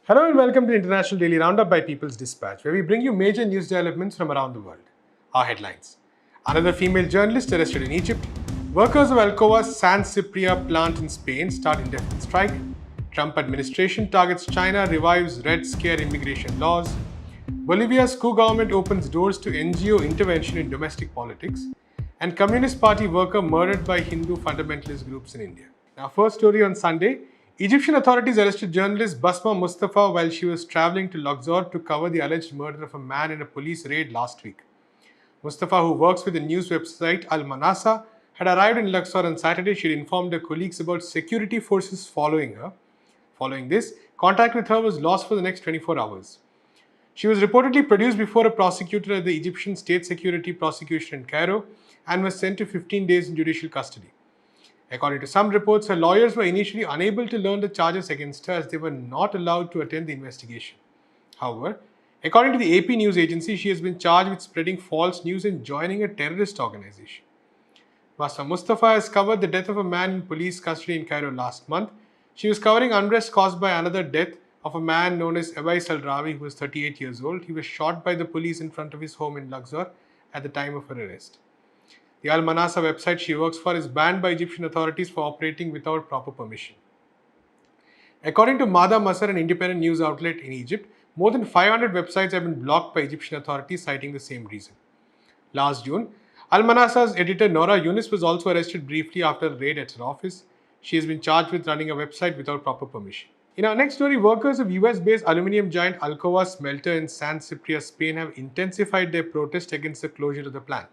Hello and welcome to the International Daily Roundup by People's Dispatch, where we bring you major news developments from around the world. Our headlines: another female journalist arrested in Egypt, workers of Alcoa's San Cypria plant in Spain start indefinite strike, Trump administration targets China, revives Red Scare immigration laws, Bolivia's coup government opens doors to NGO intervention in domestic politics, and Communist Party worker murdered by Hindu fundamentalist groups in India. Now, first story on Sunday, Egyptian authorities arrested journalist Basma Mostafa while she was traveling to Luxor to cover the alleged murder of a man in a police raid last week. Mustafa, who works with the news website Al Manasa, had arrived in Luxor on Saturday. She had informed her colleagues about security forces following her. Following this, contact with her was lost for the next 24 hours. She was reportedly produced before a prosecutor at the Egyptian State Security Prosecution in Cairo and was sent to 15 days in judicial custody. According to some reports, her lawyers were initially unable to learn the charges against her as they were not allowed to attend the investigation. However, according to the AP news agency, she has been charged with spreading false news and joining a terrorist organization. Basma Mostafa has covered the death of a man in police custody in Cairo last month. She was covering unrest caused by another death of a man known as Awais Al-Rawi, who was 38 years old. He was shot by the police in front of his home in Luxor at the time of her arrest. The Al Manasa website she works for is banned by Egyptian authorities for operating without proper permission. According to Mada Masar, an independent news outlet in Egypt, more than 500 websites have been blocked by Egyptian authorities citing the same reason. Last June, Al Manasa's editor Nora Yunus was also arrested briefly after a raid at her office. She has been charged with running a website without proper permission. In our next story, workers of US-based aluminium giant Alcoa smelter in San Cypria, Spain have intensified their protest against the closure of the plant.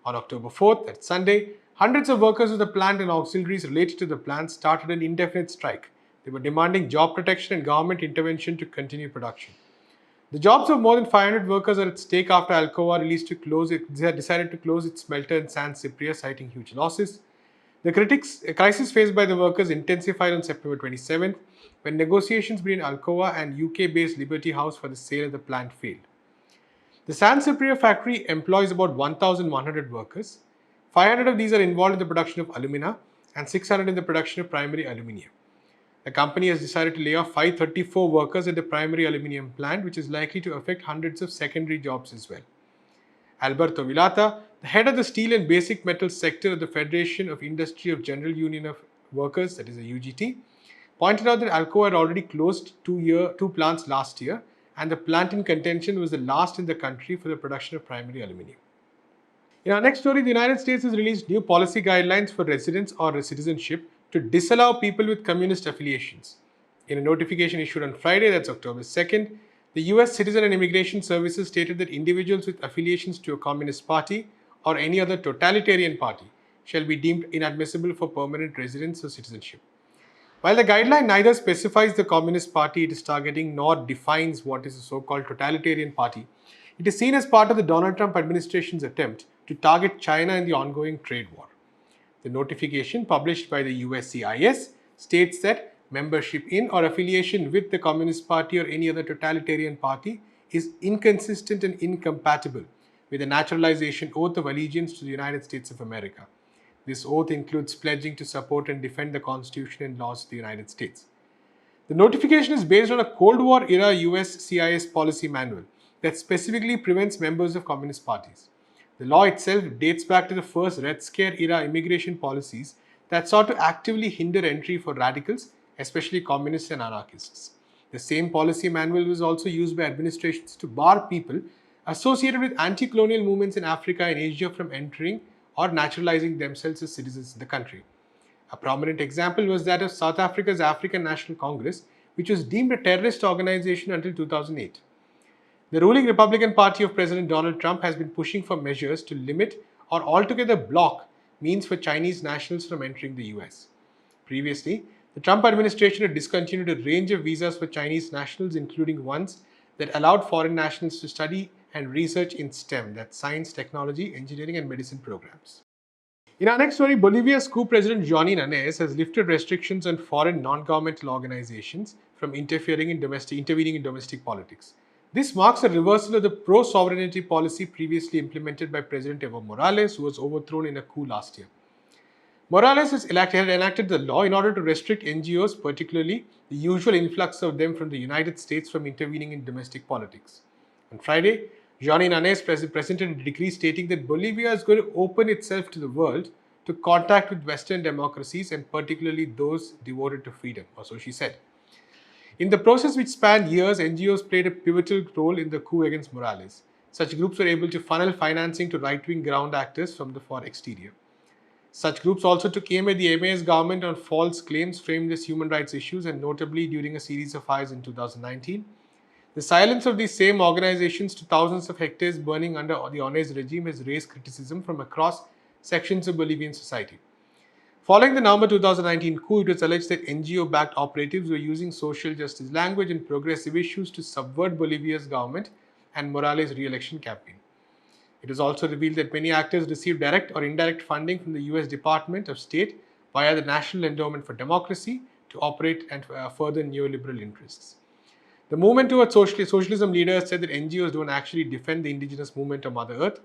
On October 4th, that's Sunday, hundreds of workers of the plant and auxiliaries related to the plant started an indefinite strike. They were demanding job protection and government intervention to continue production. The jobs of more than 500 workers are at stake after Alcoa decided to close its smelter in San Cypria, citing huge losses. The crisis faced by the workers intensified on September 27th when negotiations between Alcoa and UK-based Liberty House for the sale of the plant failed. The San Cypria factory employs about 1,100 workers. 500 of these are involved in the production of alumina and 600 in the production of primary aluminium. The company has decided to lay off 534 workers at the primary aluminium plant, which is likely to affect hundreds of secondary jobs as well. Alberto Villata, the head of the steel and basic metals sector of the Federation of Industry of General Union of Workers, that is a UGT, pointed out that Alcoa had already closed two plants last year, and the plant in contention was the last in the country for the production of primary aluminium. In our next story, the United States has released new policy guidelines for residence or citizenship to disallow people with communist affiliations. In a notification issued on Friday, that's October 2nd, the US Citizen and Immigration Services stated that individuals with affiliations to a communist party or any other totalitarian party shall be deemed inadmissible for permanent residence or citizenship. While the guideline neither specifies the Communist Party it is targeting nor defines what is a so-called totalitarian party, it is seen as part of the Donald Trump administration's attempt to target China in the ongoing trade war. The notification published by the USCIS states that membership in or affiliation with the Communist Party or any other totalitarian party is inconsistent and incompatible with the naturalization oath of allegiance to the United States of America. This oath includes pledging to support and defend the Constitution and laws of the United States. The notification is based on a Cold War-era USCIS policy manual that specifically prevents members of communist parties. The law itself dates back to the first Red Scare-era immigration policies that sought to actively hinder entry for radicals, especially communists and anarchists. The same policy manual was also used by administrations to bar people associated with anti-colonial movements in Africa and Asia from entering or naturalizing themselves as citizens in the country. A prominent example was that of South Africa's African National Congress, which was deemed a terrorist organization until 2008. The ruling Republican Party of President Donald Trump has been pushing for measures to limit or altogether block means for Chinese nationals from entering the US. Previously, the Trump administration had discontinued a range of visas for Chinese nationals, including ones that allowed foreign nationals to study and research in STEM, that's science, technology, engineering, and medicine programs. In our next story, Bolivia's coup president Johnny Nanes has lifted restrictions on foreign non-governmental organizations from intervening in domestic politics. This marks a reversal of the pro-sovereignty policy previously implemented by President Evo Morales, who was overthrown in a coup last year. Morales had enacted the law in order to restrict NGOs, particularly the usual influx of them from the United States, from intervening in domestic politics. On Friday, Johnny Nanes presented a decree stating that Bolivia is going to open itself to the world to contact with Western democracies and particularly those devoted to freedom, or so she said. In the process, which spanned years, NGOs played a pivotal role in the coup against Morales. Such groups were able to funnel financing to right-wing ground actors from the far exterior. Such groups also took aim at the MAS government on false claims framed as human rights issues, and notably during a series of fires in 2019. The silence of these same organizations to thousands of hectares burning under the Ones regime has raised criticism from across sections of Bolivian society. Following the November 2019 coup, it was alleged that NGO-backed operatives were using social justice language and progressive issues to subvert Bolivia's government and Morales' re-election campaign. It was also revealed that many actors received direct or indirect funding from the US Department of State via the National Endowment for Democracy to operate and further neoliberal interests. The movement towards socialism leaders said that NGOs don't actually defend the indigenous movement of Mother Earth.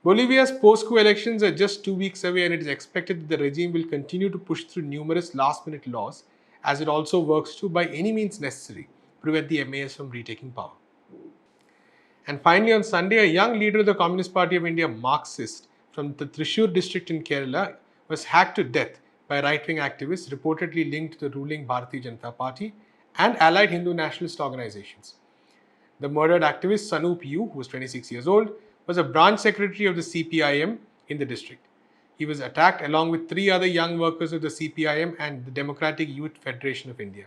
Bolivia's post-coup elections are just 2 weeks away, and it is expected that the regime will continue to push through numerous last-minute laws, as it also works to, by any means necessary, prevent the MAS from retaking power. And finally, on Sunday, a young leader of the Communist Party of India, Marxist, from the Thrissur district in Kerala, was hacked to death by right-wing activists reportedly linked to the ruling Bharatiya Janata Party and allied Hindu nationalist organizations. The murdered activist Sanup U, who was 26 years old, was a branch secretary of the CPIM in the district. He was attacked along with 3 other young workers of the CPIM and the Democratic Youth Federation of India.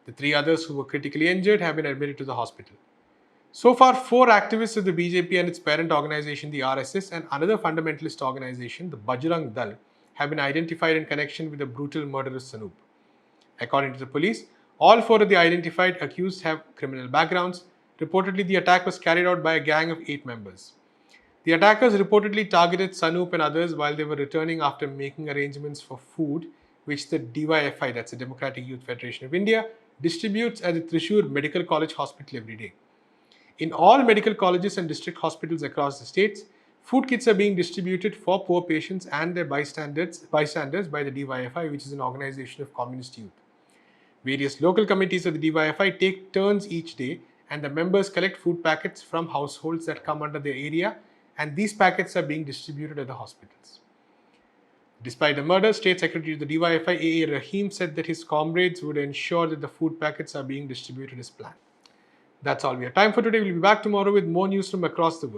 The 3 others who were critically injured have been admitted to the hospital. So far, 4 activists of the BJP and its parent organization, the RSS, and another fundamentalist organization, the Bajrang Dal, have been identified in connection with the brutal murder of Sanup. According to the police, all 4 of the identified accused have criminal backgrounds. Reportedly, the attack was carried out by a gang of 8 members. The attackers reportedly targeted Sanup and others while they were returning after making arrangements for food, which the DYFI, that's the Democratic Youth Federation of India, distributes at the Thrissur Medical College Hospital every day. In all medical colleges and district hospitals across the states, food kits are being distributed for poor patients and their bystanders by the DYFI, which is an organization of communist youth. Various local committees of the DYFI take turns each day, and the members collect food packets from households that come under their area, and these packets are being distributed at the hospitals. Despite the murder, State Secretary of the DYFI, A.A. Rahim, said that his comrades would ensure that the food packets are being distributed as planned. That's all we have time for today. We'll be back tomorrow with more news from across the world.